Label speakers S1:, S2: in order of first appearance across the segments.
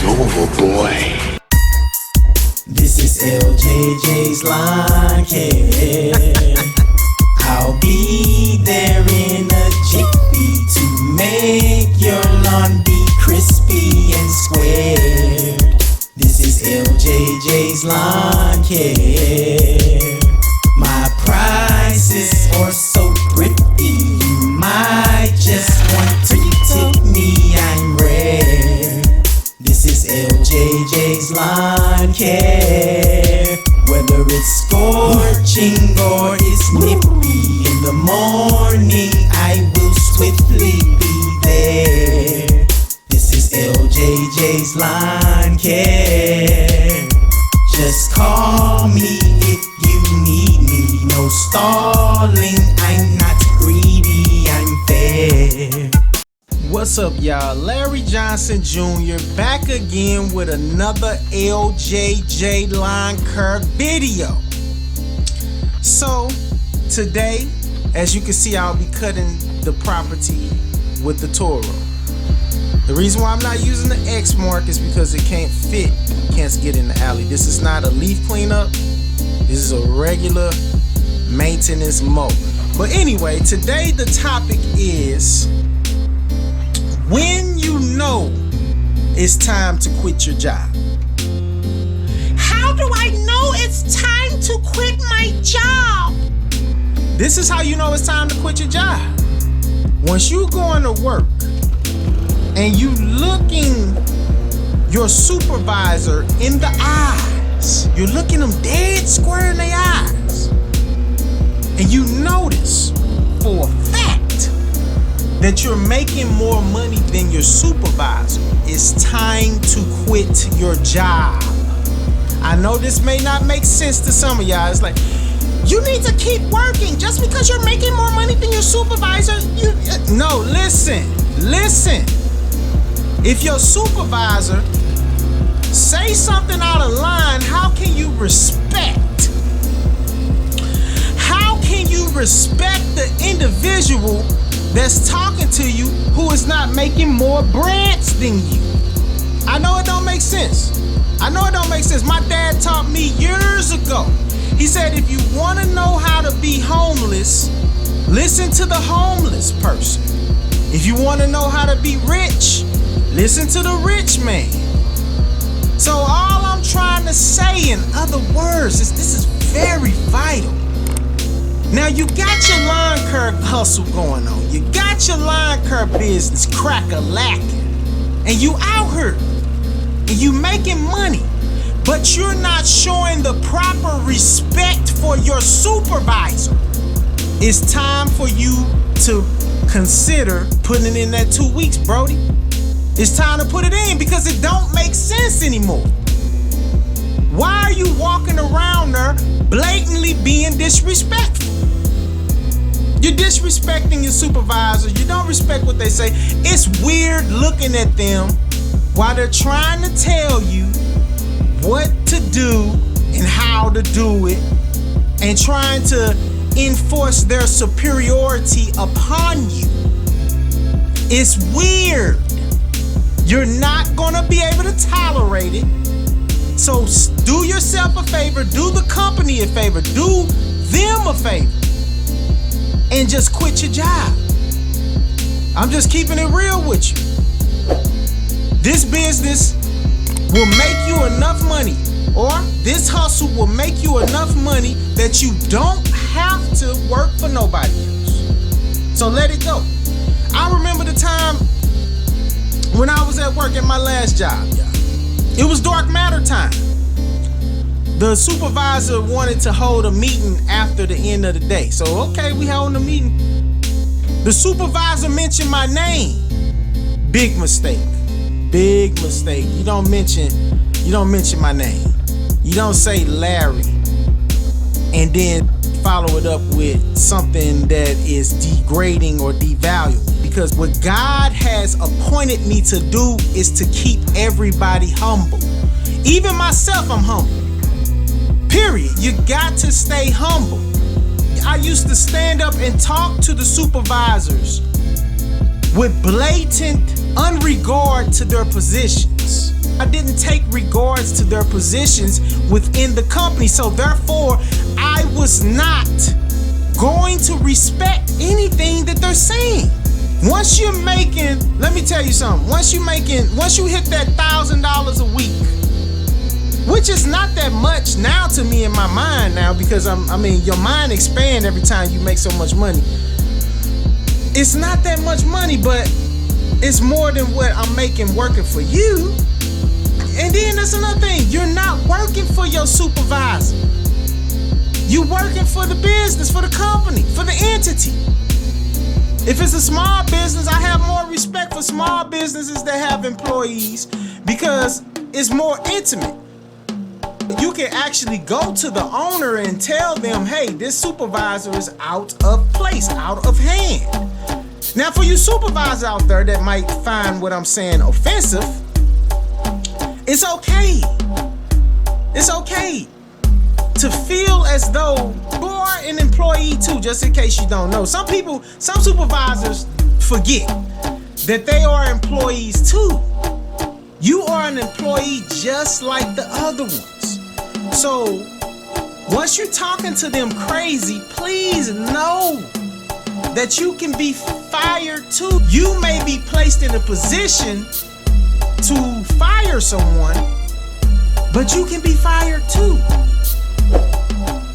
S1: over, boy.
S2: This is LJJ's lawn care. I'll be there in a jiffy to make your lawn be crispy and squared. This is LJJ's lawn care. My prices are so thrifty, you might just want to tip me, I'm rare. This is LJJ's lawn care. Whether it's scorching or it's nippy, in the morning I will swiftly be there. This is LJJ's lawn care. Just call me if you need me. No stalling, I'm not greedy, I'm fair.
S3: What's up, y'all? Larry Johnson Jr. back again with another LJJ lawn care video. So today, as you can see, I'll be cutting the property with the Toro. The reason why I'm not using the X mark is because it can't fit, can't get in the alley. This is not a leaf cleanup. This is a regular maintenance mow. But anyway, today the topic is when you know it's time to quit your job.
S4: How do I know it's time to quit my job?
S3: This is how you know it's time to quit your job. Once you going to work and you looking your supervisor in the eyes, you're looking them dead square in their eyes, and you notice for a fact that you're making more money than your supervisor, it's time to quit your job. I know this may not make sense to some of y'all. It's like, you need to keep working just because you're making more money than your supervisor. No, listen. If your supervisor say something out of line, how can you respect? How can you respect the individual that's talking to you who is not making more breads than you? I know it don't make sense. My dad taught me years ago. He said, if you want to know how to be homeless, listen to the homeless person. If you want to know how to be rich, listen to the rich man. So all I'm trying to say in other words is this is very vital. Now you got your lawn care hustle going on. You got your lawn care business crack-a-lacking. And you out here. And you making money. But you're not showing the proper respect for your supervisor. It's time for you to consider putting in that 2 weeks, Brody. It's time to put it in because it don't make sense anymore. Why are you walking around there blatantly being disrespectful? You're disrespecting your supervisor. You don't respect what they say. It's weird looking at them while they're trying to tell you what to do and how to do it and trying to enforce their superiority upon you. It's weird. You're not gonna be able to tolerate it. So do yourself a favor, do the company a favor, do them a favor, and just quit your job. I'm just keeping it real with you. This business will make you enough money, or this hustle will make you enough money that you don't have to work for nobody else. So let it go. I remember the time when I was at work at my last job. It was dark matter time. The supervisor wanted to hold a meeting after the end of the day. So okay, we held a meeting. The supervisor mentioned my name. Big mistake. You don't mention my name. You don't say Larry and then follow it up with something that is degrading or devaluing. Because what God has appointed me to do is to keep everybody humble. Even myself, I'm humble. Period. You got to stay humble. I used to stand up and talk to the supervisors with blatant unregard to their positions. I didn't take regards to their positions within the company. So therefore, I was not going to respect anything that they're saying. Once you're making, let me tell you something. Once you hit that $1,000 a week, which is not that much now to me in my mind now, because your mind expands every time you make so much money. It's not that much money, but it's more than what I'm making working for you. And then that's another thing. You're not working for your supervisor. You're working for the business, for the company, for the entity. If it's a small business, I have more respect for small businesses that have employees because it's more intimate. You can actually go to the owner and tell them, hey, this supervisor is out of place, out of hand. Now, for you supervisors out there that might find what I'm saying offensive, it's okay. It's okay to feel as though you're an employee too, just in case you don't know. Some supervisors forget that they are employees too. You are an employee just like the other ones. So once you're talking to them crazy, please know that you can be fired too. You may be placed in a position to fire someone, but you can be fired too.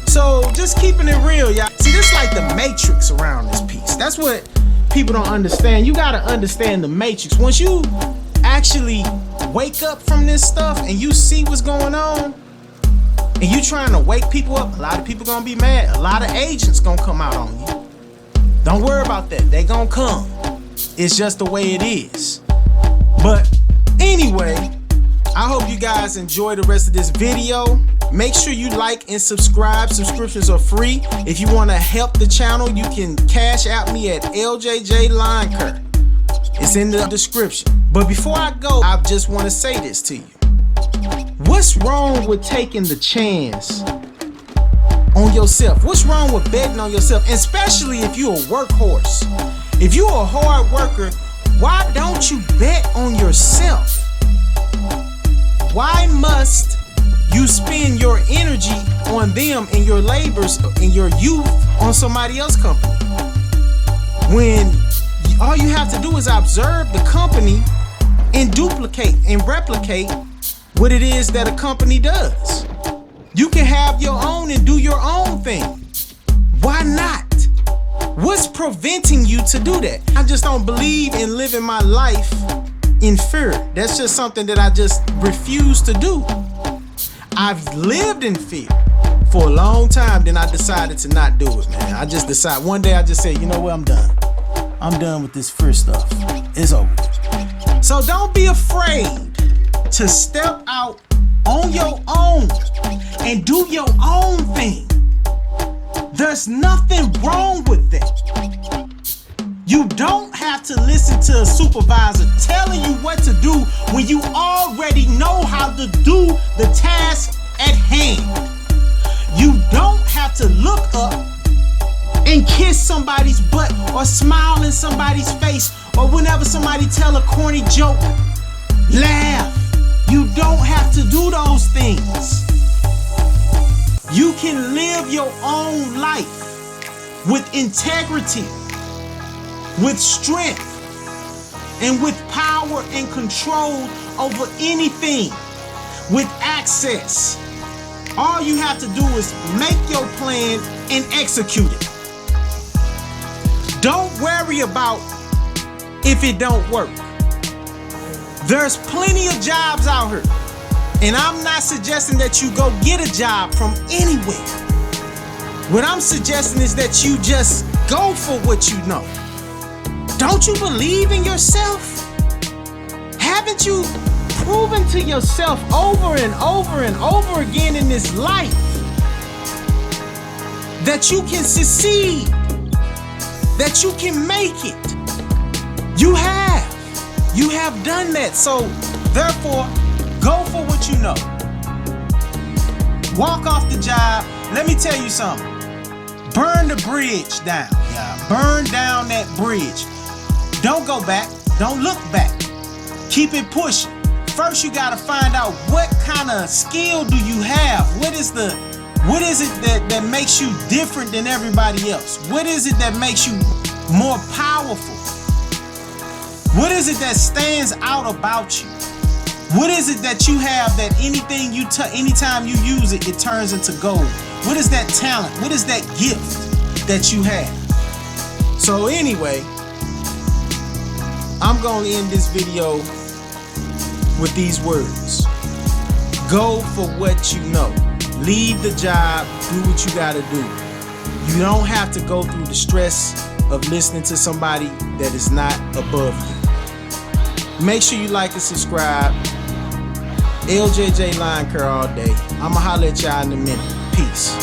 S3: So just keeping it real, y'all. See, this is like the matrix around this piece. That's what people don't understand. You gotta understand the matrix. Once you actually wake up from this stuff and you see what's going on, and you trying to wake people up, a lot of people gonna be mad. A lot of agents gonna come out on you. Don't worry about that. They gonna come. It's just the way it is. But anyway, I hope you guys enjoy the rest of this video. Make sure you like and subscribe. Subscriptions are free. If you want to help the channel, you can cash out me at LJJ lawncare. It's in the description. But before I go, I just want to say this to you. What's wrong with taking the chance on yourself? What's wrong with betting on yourself? Especially if you're a workhorse. If you're a hard worker, why don't you bet on yourself? Why must you spend your energy on them and your labors and your youth on somebody else's company, when all you have to do is observe the company and duplicate and replicate what it is that a company does? You can have your own and do your own thing. Why not? What's preventing you to do that? I just don't believe in living my life in fear. That's just something that I just refuse to do. I've lived in fear for a long time, then I decided to not do it, man. I just decided, one day I just said, you know what, I'm done. I'm done with this fear stuff. It's over. So don't be afraid to step out on your own and do your own thing. There's nothing wrong with that. You don't have to listen to a supervisor telling you what to do when you already know how to do the task at hand. You don't have to look up and kiss somebody's butt or smile in somebody's face, or whenever somebody tell a corny joke, laugh. You don't have to do those things. You can live your own life with integrity, with strength, and with power and control over anything, with access. All you have to do is make your plan and execute it. Don't worry about if it don't work. There's plenty of jobs out here, and I'm not suggesting that you go get a job from anywhere. What I'm suggesting is that you just go for what you know. Don't you believe in yourself? Haven't you proven to yourself over and over and over again in this life that you can succeed, that you can make it? You have done that. So therefore, go for what you know. Walk off the job. Let me tell you something. Burn the bridge down. Yeah, burn down that bridge. Don't go back. Don't look back. Keep it pushing. first you gotta find out what kind of skill do you have. What is it that makes you different than everybody else? What is it that makes you more powerful? What is it that stands out about you? What is it that you have that anytime you use it, it turns into gold? What is that talent? What is that gift that you have? So anyway, I'm gonna end this video with these words. Go for what you know. Leave the job, do what you gotta do. You don't have to go through the stress of listening to somebody that is not above you. Make sure you like and subscribe. LJJ Lawn Care all day. I'ma holler at y'all in a minute. Peace.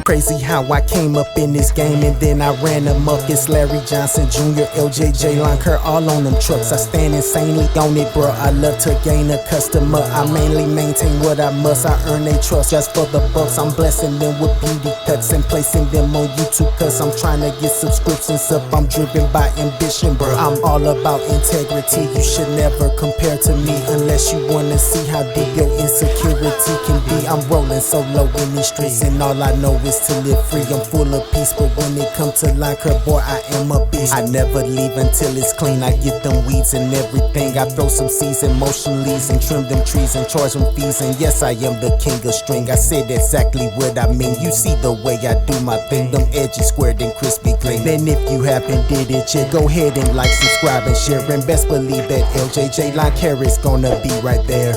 S2: Crazy how I came up in this game and then I ran amok. It's Larry Johnson Jr., LJJ Lawn Care, all on them trucks. I stand insanely on it, bro. I love to gain a customer. I mainly maintain what I must. I earn their trust just for the bucks. I'm blessing them with beauty cuts and placing them on YouTube, cause I'm trying to get subscriptions up. I'm driven by ambition, bro. I'm all about integrity. You should never compare to me unless you wanna see how deep your insecurity can be. I'm rolling solo in these streets and all I know is just to live free. I'm full of peace, but when it comes to lawncare, boy, I am a beast. I never leave until it's clean. I get them weeds and everything. I throw some seeds and motion leaves and trim them trees and charge them fees. And yes, I am the king of string. I said exactly what I mean. You see the way I do my thing. Them edges squared and crispy clean. Then if you haven't did it yet, go ahead and like, subscribe, and share. And best believe that LJJ lawncare is gonna be right there.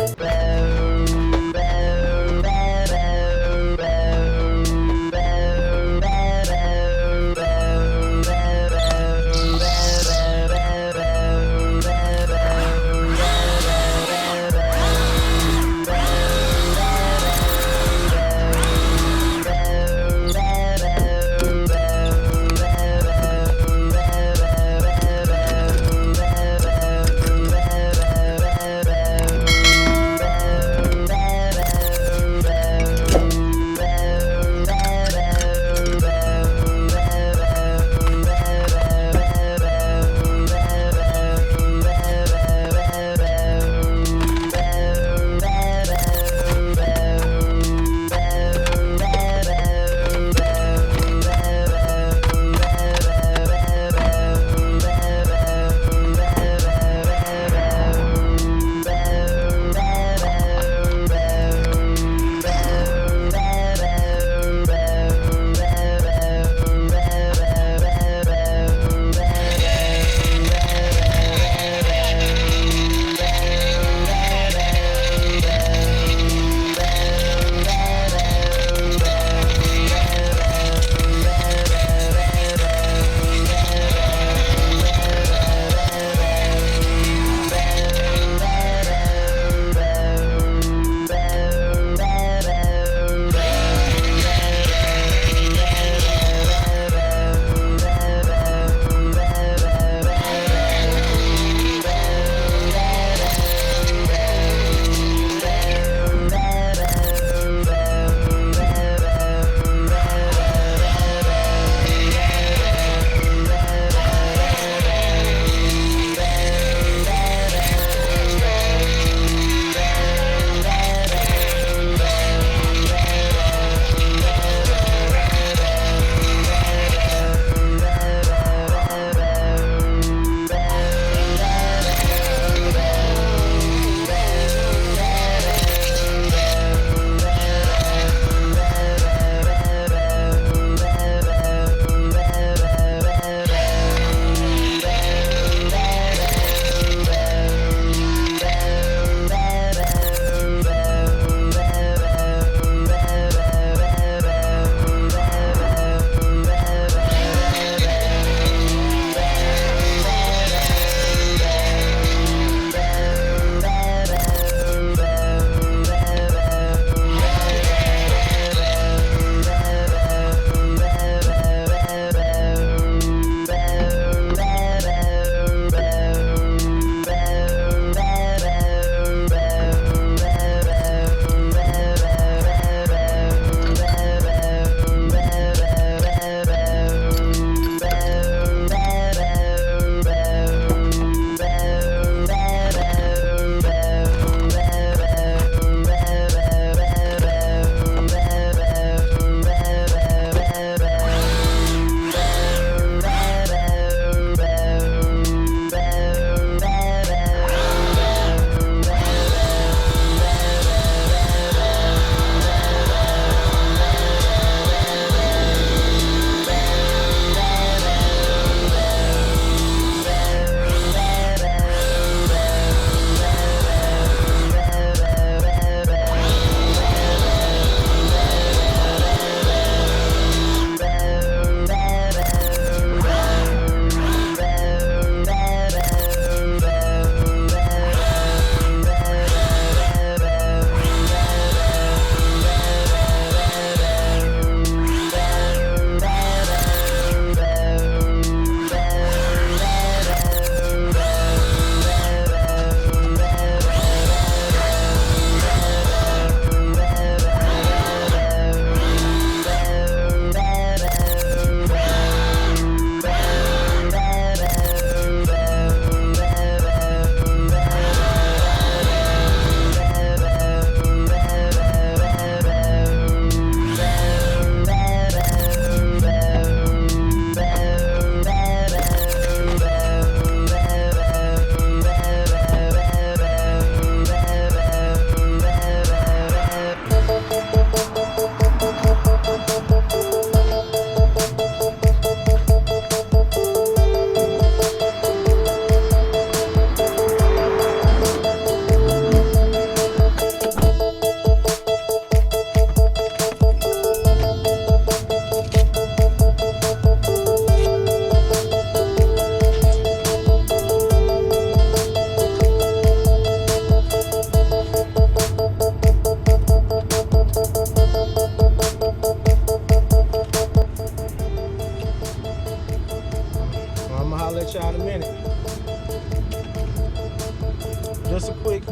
S3: just a quick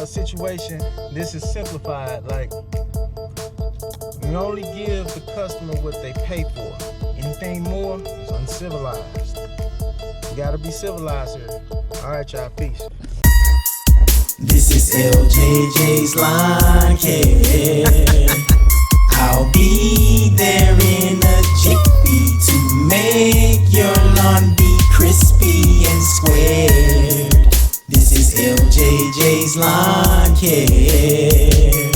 S3: situation. This is simplified. Like, we only give the customer what they pay for. Anything more is uncivilized. You gotta be civilized here. All right, y'all. Peace.
S2: This is LJJ's Lawn Care. I'll be there in a jiffy to make your lawn be crispy and squared. This is LJJ's Lawn Care.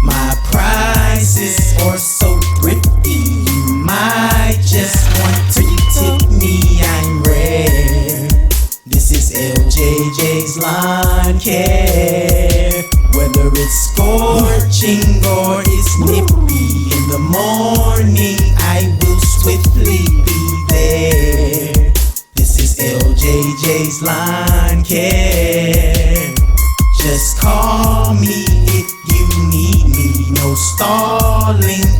S2: My prices are so thrifty, you might just want to tip me, I'm rare. This is LJJ's Lawn Care. Whether it's scorching or it's nippy, in the morning I will swiftly be there. This is LJJ's Lawn Care. Just call me if you need me, no stalling